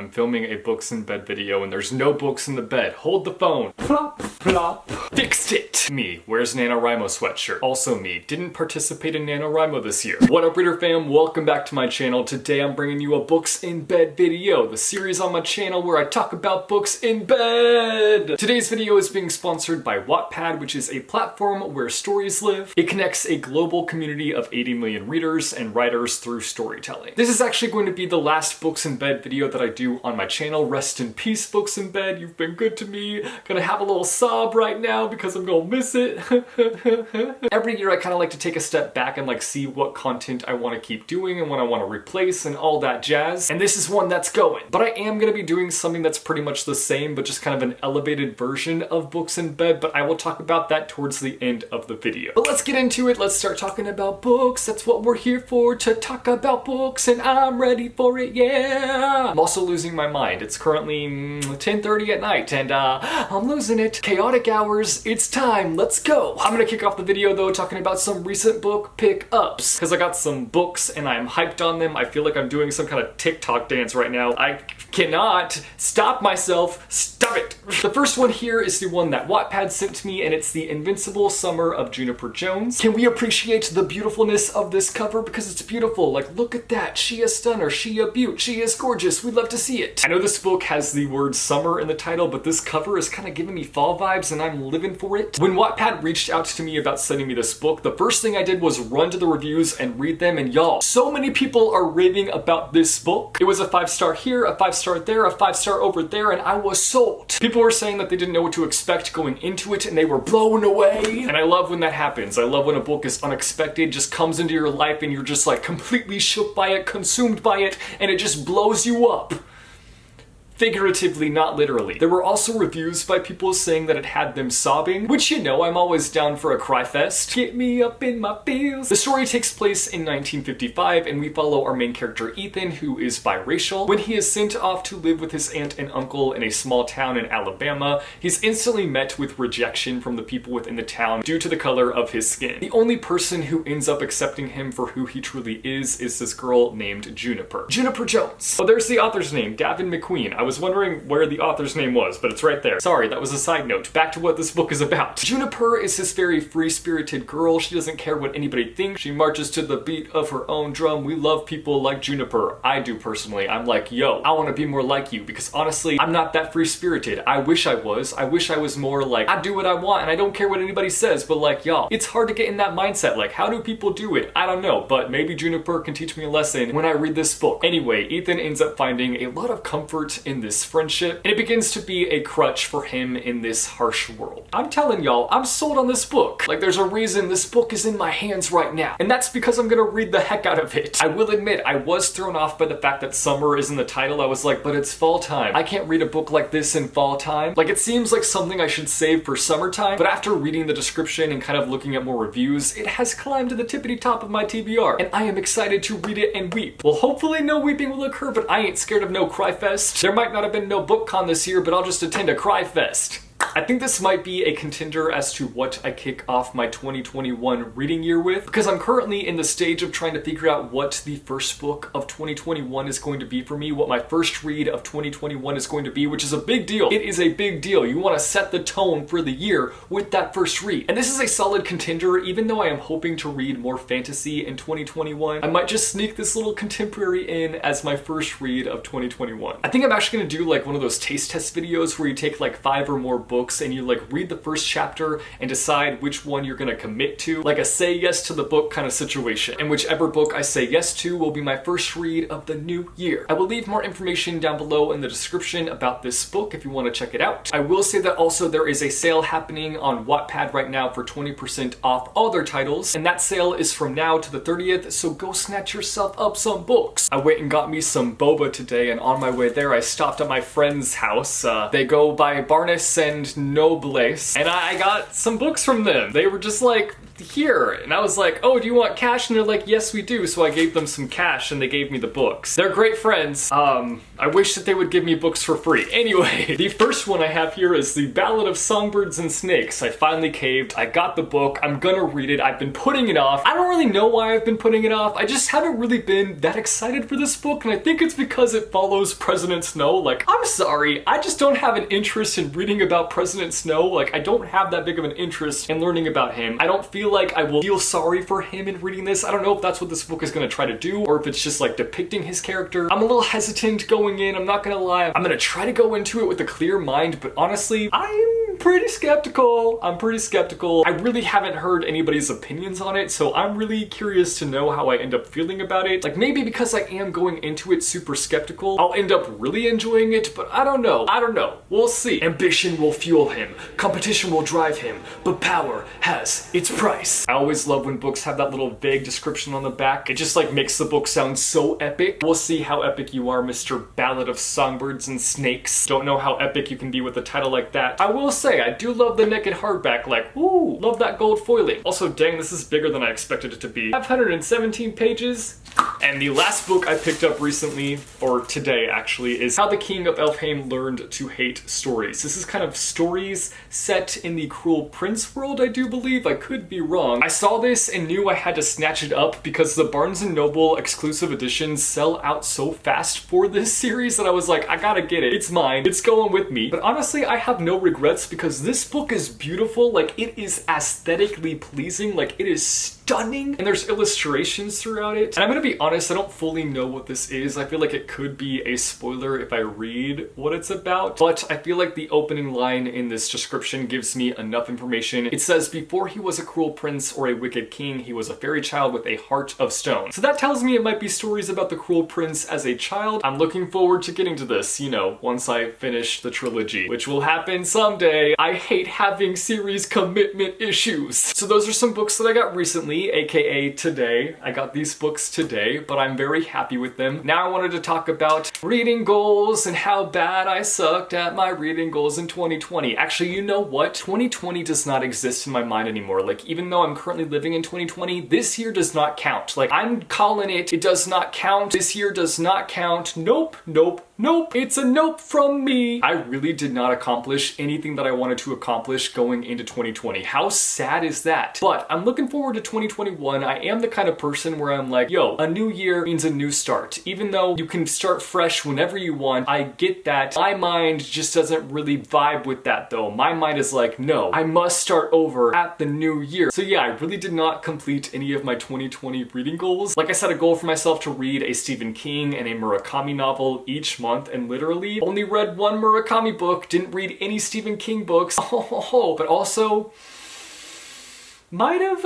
I'm filming a books in bed video and there's no books in the bed. Hold the phone. Plop, plop. Fixed it. Me, wears NaNoWriMo sweatshirt. Also me, didn't participate in NaNoWriMo this year. What up, reader fam? Welcome back to my channel. Today I'm bringing you a books in bed video, the series on my channel where I talk about books in bed. Today's video is being sponsored by Wattpad, which is a platform where stories live. It connects a global community of 80 million readers and writers through storytelling. This is actually going to be the last books in bed video that I do on my channel. Rest in peace, books in bed. You've been good to me. Gonna have a little sob right now because I'm gonna miss it. Every year I kind of like to take a step back and like see what content I want to keep doing and what I want to replace and all that jazz. And this is one that's going. But I am gonna be doing something that's pretty much the same, but just kind of an elevated version of books in bed. But I will talk about that towards the end of the video. But let's get into it. Let's start talking about books. That's what we're here for, to talk about books, and I'm ready for it, yeah! I'm also losing my mind. It's currently 10:30 at night, and I'm losing it. Chaotic hours, it's time, let's go! I'm gonna kick off the video though talking about some recent book pickups, because I got some books and I'm hyped on them. I feel like I'm doing some kind of TikTok dance right now. I cannot stop myself. Stop it! The first one here is the one that Wattpad sent to me, and it's the Invincible Summer of Juniper Jones. Can we appreciate the beautifulness of this cover? Because it's beautiful. Like, look at that. She a stunner. She a beaut. She is gorgeous. We'd love to see it. I know this book has the word summer in the title, but this cover is kind of giving me fall vibes and I'm living for it. When Wattpad reached out to me about sending me this book, the first thing I did was run to the reviews and read them, and y'all, so many people are raving about this book. It was a 5-star here, a 5-star there, a 5-star over there, and I was sold. People were saying that they didn't know what to expect going into it and they were blown away. And I love when that happens. I love when a book is unexpected, just comes into your life and you're just like completely shook by it, consumed by it, and it just blows you up. Figuratively, not literally. There were also reviews by people saying that it had them sobbing, which, you know, I'm always down for a cry fest. Get me up in my feels. The story takes place in 1955, and we follow our main character Ethan, who is biracial. When he is sent off to live with his aunt and uncle in a small town in Alabama, he's instantly met with rejection from the people within the town due to the color of his skin. The only person who ends up accepting him for who he truly is this girl named Juniper. Juniper Jones. Oh, there's the author's name, Gavin McQueen. I was wondering where the author's name was, but it's right there. Sorry, that was a side note. Back to what this book is about. Juniper is this very free-spirited girl. She doesn't care what anybody thinks. She marches to the beat of her own drum. We love people like Juniper. I do personally. I'm like, yo, I want to be more like you, because honestly, I'm not that free-spirited. I wish I was. I wish I was more like, I do what I want and I don't care what anybody says, but like, y'all, it's hard to get in that mindset. Like, how do people do it? I don't know, but maybe Juniper can teach me a lesson when I read this book. Anyway, Ethan ends up finding a lot of comfort in this friendship, and it begins to be a crutch for him in this harsh world. I'm telling y'all, I'm sold on this book. Like, there's a reason this book is in my hands right now, and that's because I'm gonna read the heck out of it. I will admit, I was thrown off by the fact that summer is in the title. I was like, but it's fall time. I can't read a book like this in fall time. Like, it seems like something I should save for summertime, but after reading the description and kind of looking at more reviews, it has climbed to the tippity top of my TBR, and I am excited to read it and weep. Well, hopefully no weeping will occur, but I ain't scared of no cry fest. There might not have been no BookCon this year, but I'll just attend a cry fest. I think this might be a contender as to what I kick off my 2021 reading year with, because I'm currently in the stage of trying to figure out what the first book of 2021 is going to be for me, what my first read of 2021 is going to be, which is a big deal. It is a big deal. You want to set the tone for the year with that first read. And this is a solid contender, even though I am hoping to read more fantasy in 2021. I might just sneak this little contemporary in as my first read of 2021. I think I'm actually going to do like one of those taste test videos where you take like 5 or more books and you like read the first chapter and decide which one you're gonna commit to, like a say yes to the book kind of situation. And whichever book I say yes to will be my first read of the new year. I will leave more information down below in the description about this book if you want to check it out. I will say that also there is a sale happening on Wattpad right now for 20% off all their titles, and that sale is from now to the 30th, so go snatch yourself up some books. I went and got me some boba today, and on my way there I stopped at my friend's house. They go by Barnes and Nobles, and I got some books from them. They were just like here. And I was like, oh, do you want cash? And they're like, yes, we do. So I gave them some cash and they gave me the books. They're great friends. I wish that they would give me books for free. Anyway, the first one I have here is The Ballad of Songbirds and Snakes. I finally caved. I got the book. I'm gonna read it. I've been putting it off. I don't really know why I've been putting it off. I just haven't really been that excited for this book, and I think it's because it follows President Snow. Like, I'm sorry, I just don't have an interest in reading about President Snow. Like, I don't have that big of an interest in learning about him. I don't feel like I will feel sorry for him in reading this. I don't know if that's what this book is gonna try to do, or if it's just like depicting his character. I'm a little hesitant going in, I'm not gonna lie. I'm gonna try to go into it with a clear mind, but honestly, I'm pretty skeptical. I really haven't heard anybody's opinions on it, so I'm really curious to know how I end up feeling about it. Like, maybe because I am going into it super skeptical, I'll end up really enjoying it, but I don't know. We'll see. Ambition will fuel him, competition will drive him, but power has its price. I always love when books have that little vague description on the back. It just like makes the book sound so epic. We'll see how epic you are, Mr. Ballad of Songbirds and Snakes. Don't know how epic you can be with a title like that. I will say, I do love the naked hardback, like, woo, love that gold foiling. Also, dang, this is bigger than I expected it to be. 517 pages. And the last book I picked up recently, or today actually, is How the King of Elfhame Learned to Hate Stories. This is kind of stories set in the Cruel Prince world, I do believe. I could be wrong. I saw this and knew I had to snatch it up because the Barnes & Noble exclusive editions sell out so fast for this series that I was like, I gotta get it. It's mine. It's going with me. But honestly, I have no regrets because this book is beautiful. Like, it is aesthetically pleasing. Like, it is stunning. And there's illustrations throughout it. And I'm gonna be honest, I don't fully know what this is. I feel like it could be a spoiler if I read what it's about. But I feel like the opening line in this description gives me enough information. It says, before he was a cruel prince or a wicked king, he was a fairy child with a heart of stone. So that tells me it might be stories about the cruel prince as a child. I'm looking forward to getting to this, you know, once I finish the trilogy, which will happen someday. I hate having series commitment issues. So those are some books that I got recently, aka today. I got these books today, but I'm very happy with them. Now I wanted to talk about reading goals and how bad I sucked at my reading goals in 2020. Actually, you know what? 2020 does not exist in my mind anymore. Like, even though I'm currently living in 2020, this year does not count. Like, I'm calling it, it does not count. This year does not count. Nope, nope, nope. It's a nope from me. I really did not accomplish anything that I wanted to accomplish going into 2020. How sad is that? But I'm looking forward to 2021. I am the kind of person where I'm like, yo, a new year means a new start. Even though you can start fresh whenever you want, I get that. My mind just doesn't really vibe with that though. My mind is like, no, I must start over at the new year. So yeah, I really did not complete any of my 2020 reading goals. Like, I set a goal for myself to read a Stephen King and a Murakami novel each month, and literally only read one Murakami book, didn't read any Stephen King books. But also might have,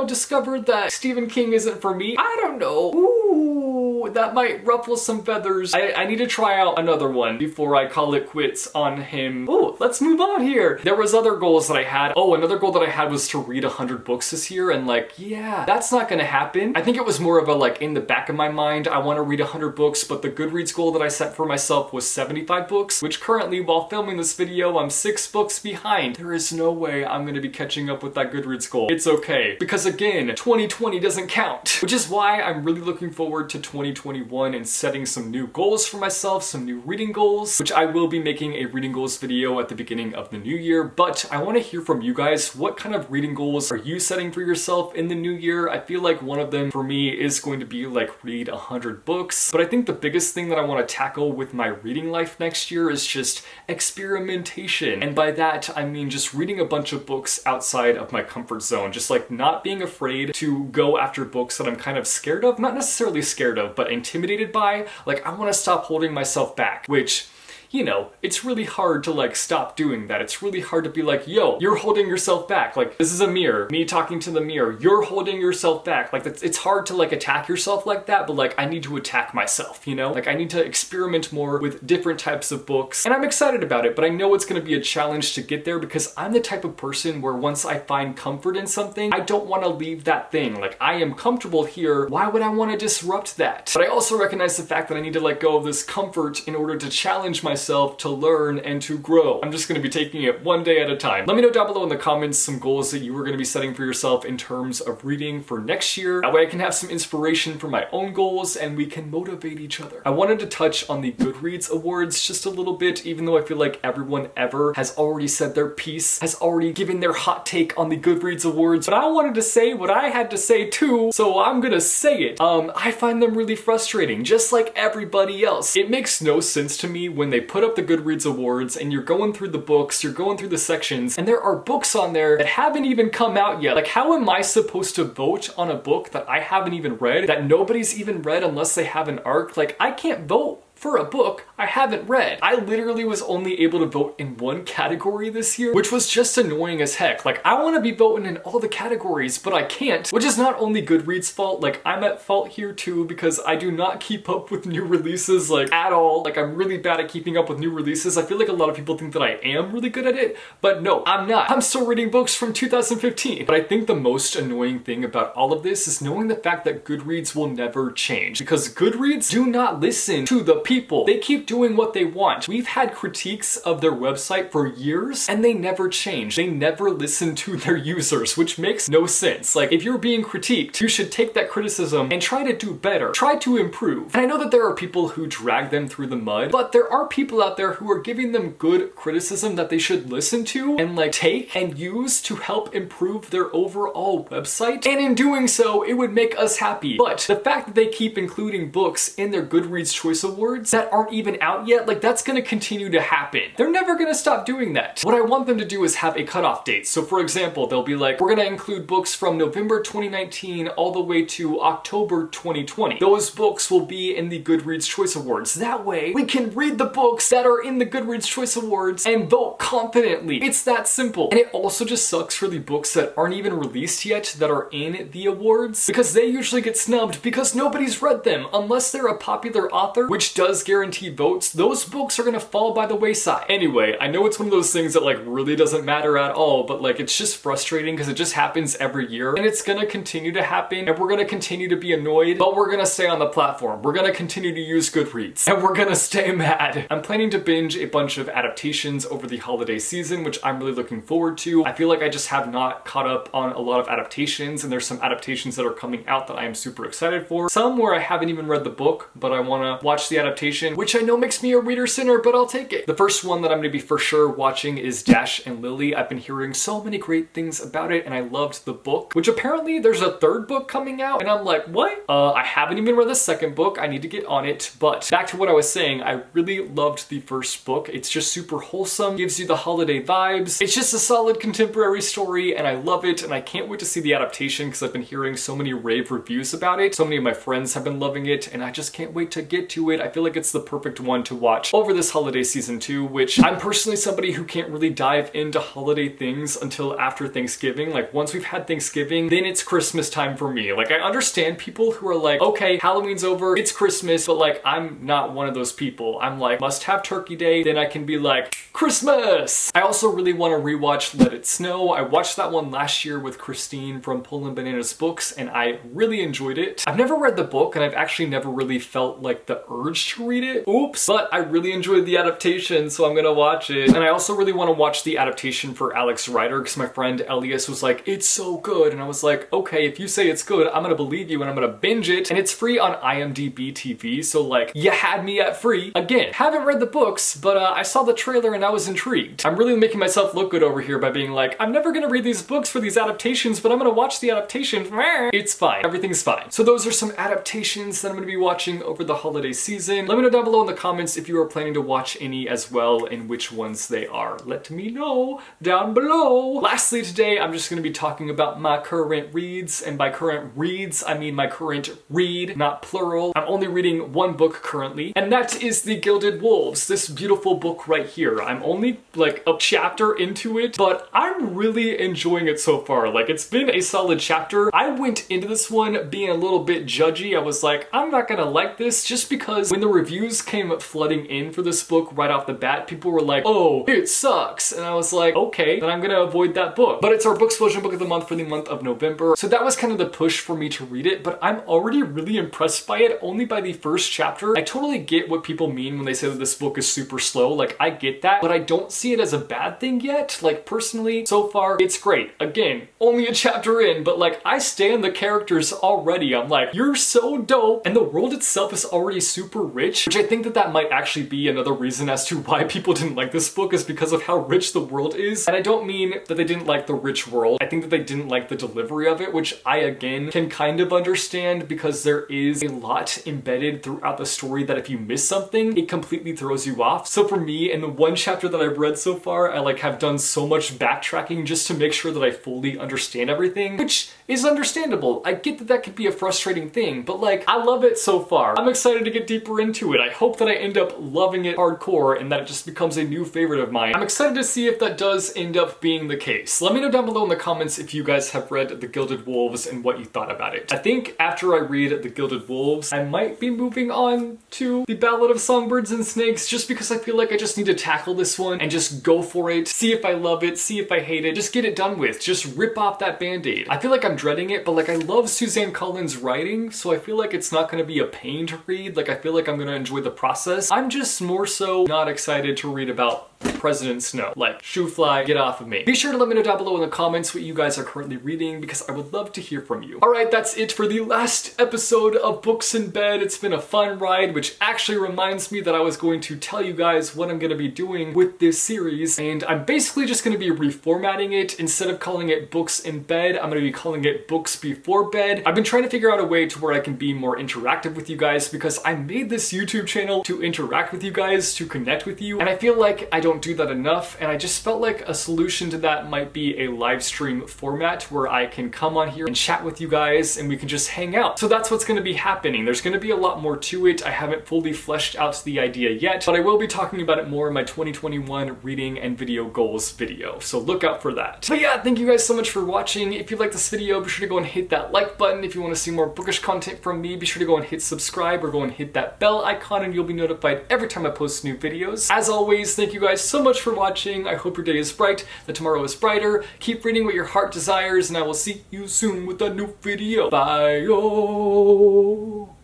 discovered that Stephen King isn't for me. I don't know. Ooh, that might ruffle some feathers. I need to try out another one before I call it quits on him. Oh, let's move on here. There was other goals that I had. Oh, another goal that I had was to read 100 books this year, and like, yeah, that's not gonna happen. I think it was more of a like, in the back of my mind, I want to read 100 books, but the Goodreads goal that I set for myself was 75 books, which currently, while filming this video, I'm 6 books behind. There is no way I'm gonna be catching up with that Goodreads goal. It's okay, because again, 2020 doesn't count, which is why I'm really looking forward to 2021 and setting some new goals for myself, some new reading goals, which I will be making a reading goals video at the beginning of the new year. But I want to hear from you guys. What kind of reading goals are you setting for yourself in the new year? I feel like one of them for me is going to be like read 100 books, but I think the biggest thing that I want to tackle with my reading life next year is just experimentation. And by that, I mean just reading a bunch of books outside of my comfort zone, just like not being afraid to go after books that I'm kind of scared of, not necessarily scared of, but intimidated by. Like, I want to stop holding myself back, which, you know, it's really hard to like stop doing that. It's really hard to be like, yo, you're holding yourself back. Like, this is a mirror, me talking to the mirror, you're holding yourself back. Like, it's hard to like attack yourself like that, but like, I need to attack myself, you know? Like, I need to experiment more with different types of books, and I'm excited about it, but I know it's gonna be a challenge to get there because I'm the type of person where once I find comfort in something, I don't wanna leave that thing. Like, I am comfortable here, why would I wanna disrupt that? But I also recognize the fact that I need to let go of this comfort in order to challenge myself myself to learn and to grow. I'm just going to be taking it one day at a time. Let me know down below in the comments some goals that you are going to be setting for yourself in terms of reading for next year. That way I can have some inspiration for my own goals and we can motivate each other. I wanted to touch on the Goodreads awards just a little bit, even though I feel like everyone ever has already said their piece, has already given their hot take on the Goodreads awards, but I wanted to say what I had to say too, so I'm gonna say it. I find them really frustrating, just like everybody else. It makes no sense to me when they put up the Goodreads awards and you're going through the books, you're going through the sections, and there are books on there that haven't even come out yet. Like, how am I supposed to vote on a book that I haven't even read, that nobody's even read unless they have an arc? Like, I can't vote for a book I haven't read. I literally was only able to vote in one category this year, which was just annoying as heck. Like, I want to be voting in all the categories, but I can't, which is not only Goodreads' fault. Like, I'm at fault here too, because I do not keep up with new releases, like, at all. Like, I'm really bad at keeping up with new releases. I feel like a lot of people think that I am really good at it, but no, I'm not. I'm still reading books from 2015. But I think the most annoying thing about all of this is knowing the fact that Goodreads will never change, because Goodreads do not listen to the people. They keep doing what they want. We've had critiques of their website for years and they never change. They never listen to their users, which makes no sense. Like, if you're being critiqued, you should take that criticism and try to do better. Try to improve. And I know that there are people who drag them through the mud, but there are people out there who are giving them good criticism that they should listen to and like take and use to help improve their overall website. And in doing so, it would make us happy. But the fact that they keep including books in their Goodreads Choice Awards that aren't even out yet, like, that's gonna continue to happen. They're never gonna stop doing that. What I want them to do is have a cutoff date. So for example, they'll be like, we're gonna include books from November 2019 all the way to October 2020. Those books will be in the Goodreads Choice Awards. That way, we can read the books that are in the Goodreads Choice Awards and vote confidently. It's that simple. And it also just sucks for the books that aren't even released yet that are in the awards, because they usually get snubbed because nobody's read them unless they're a popular author, which does guarantee votes. Those books are gonna fall by the wayside. Anyway, I know it's one of those things that like really doesn't matter at all, but like, it's just frustrating because it just happens every year and it's gonna continue to happen and we're gonna continue to be annoyed, but we're gonna stay on the platform. We're gonna continue to use Goodreads and we're gonna stay mad. I'm planning to binge a bunch of adaptations over the holiday season, which I'm really looking forward to. I feel like I just have not caught up on a lot of adaptations, and there's some adaptations that are coming out that I am super excited for. Some where I haven't even read the book, but I wanna watch the adaptation, which I know makes me a reader sinner, but I'll take it. The first one that I'm gonna be for sure watching is Dash and Lily. I've been hearing so many great things about it and I loved the book, which apparently there's a third book coming out and I'm like, what? I haven't even read the second book. I need to get on it. But back to what I was saying, I really loved the first book. It's just super wholesome, gives you the holiday vibes. It's just a solid contemporary story and I love it, and I can't wait to see the adaptation because I've been hearing so many rave reviews about it. So many of my friends have been loving it and I just can't wait to get to it. I feel like it's the perfect one to watch over this holiday season too, which I'm personally somebody who can't really dive into holiday things until after Thanksgiving. Like, once we've had Thanksgiving, then it's Christmas time for me. Like, I understand people who are like, okay, Halloween's over, it's Christmas, but like, I'm not one of those people. I'm like, must have Turkey Day, then I can be like, Christmas! I also really want to rewatch Let It Snow. I watched that one last year with Christine from Pullin' Bananas Books and I really enjoyed it. I've never read the book and I've actually never really felt like the urge to read it. Oops! But I really enjoyed the adaptation, so I'm gonna watch it. And I also really want to watch the adaptation for Alex Rider because my friend Elias was like, it's so good. And I was like, okay, if you say it's good, I'm gonna believe you and I'm gonna binge it. And it's free on IMDb TV, so like, you had me at free. Again, haven't read the books, but I saw the trailer and I was intrigued. I'm really making myself look good over here by being like, I'm never gonna read these books for these adaptations, but I'm gonna watch the adaptation. It's fine. Everything's fine. So those are some adaptations that I'm gonna be watching over the holiday season. Let me know down below in the comments if you are planning to watch any as well and which ones they are. Let me know down below. Lastly today, I'm just gonna be talking about my current reads, and by current reads, I mean my current read, not plural. I'm only reading one book currently, and that is The Gilded Wolves, this beautiful book right here. I'm only like a chapter into it, but I'm really enjoying it so far. Like, it's been a solid chapter. I went into this one being a little bit judgy. I was like, I'm not gonna like this, just because when the reviews came flooding in for this book right off the bat, people were like, oh, it sucks. And I was like, okay, then I'm gonna avoid that book. But it's our Booksplosion book of the month for the month of November. So that was kind of the push for me to read it, but I'm already really impressed by it only by the first chapter. I totally get what people mean when they say that this book is super slow. Like, I get that, but I don't see it as a bad thing yet. Like, personally, so far, it's great. Again, only a chapter in, but like, I stand the characters already. I'm like, you're so dope. And the world itself is already super rich, which I think that that might actually be another reason as to why people didn't like this book, is because of how rich the world is. And I don't mean that they didn't like the rich world. I think that they didn't like the delivery of it, which I, again, can kind of understand, because there is a lot embedded throughout the story that if you miss something, it completely throws you off. So for me, in the one chapter that I've read so far, I like have done so much backtracking just to make sure that I fully understand everything, which is understandable. I get that that could be a frustrating thing, but like, I love it so far. I'm excited to get deeper into it. I hope that I end up loving it hardcore and that it just becomes a new favorite of mine. I'm excited to see if that does end up being the case. Let me know down below in the comments if you guys have read The Gilded Wolves and what you thought about it. I think after I read The Gilded Wolves, I might be moving on to The Ballad of Songbirds and Snakes, just because I feel like I just need to tackle this one and just go for it, see if I love it, see if I hate it, just get it done with, just rip off that band-aid. I feel like I'm dreading it, but like, I love Suzanne Collins' writing, so I feel like it's not gonna be a pain to read. Like, I feel like I'm gonna enjoy the process. I'm just more so not excited to read about President Snow. Like, shoo fly, get off of me. Be sure to let me know down below in the comments what you guys are currently reading, because I would love to hear from you. Alright, that's it for the last episode of Books in Bed. It's been a fun ride, which actually reminds me that I was going to tell you guys what I'm going to be doing with this series, and I'm basically just going to be reformatting it. Instead of calling it Books in Bed, I'm going to be calling it Books Before Bed. I've been trying to figure out a way to where I can be more interactive with you guys, because I made this YouTube channel to interact with you guys, to connect with you, and I feel like I don't do that enough, and I just felt like a solution to that might be a live stream format where I can come on here and chat with you guys and we can just hang out. So that's what's going to be happening. There's going to be a lot more to it. I haven't fully fleshed out the idea yet, but I will be talking about it more in my 2021 reading and video goals video, so look out for that. But yeah, thank you guys so much for watching. If you like this video, be sure to go and hit that like button. If you want to see more bookish content from me, be sure to go and hit subscribe or go and hit that bell icon and you'll be notified every time I post new videos. As always, thank you guys so much for watching. I hope your day is bright, that tomorrow is brighter. Keep reading what your heart desires, and I will see you soon with a new video. Bye. -oh.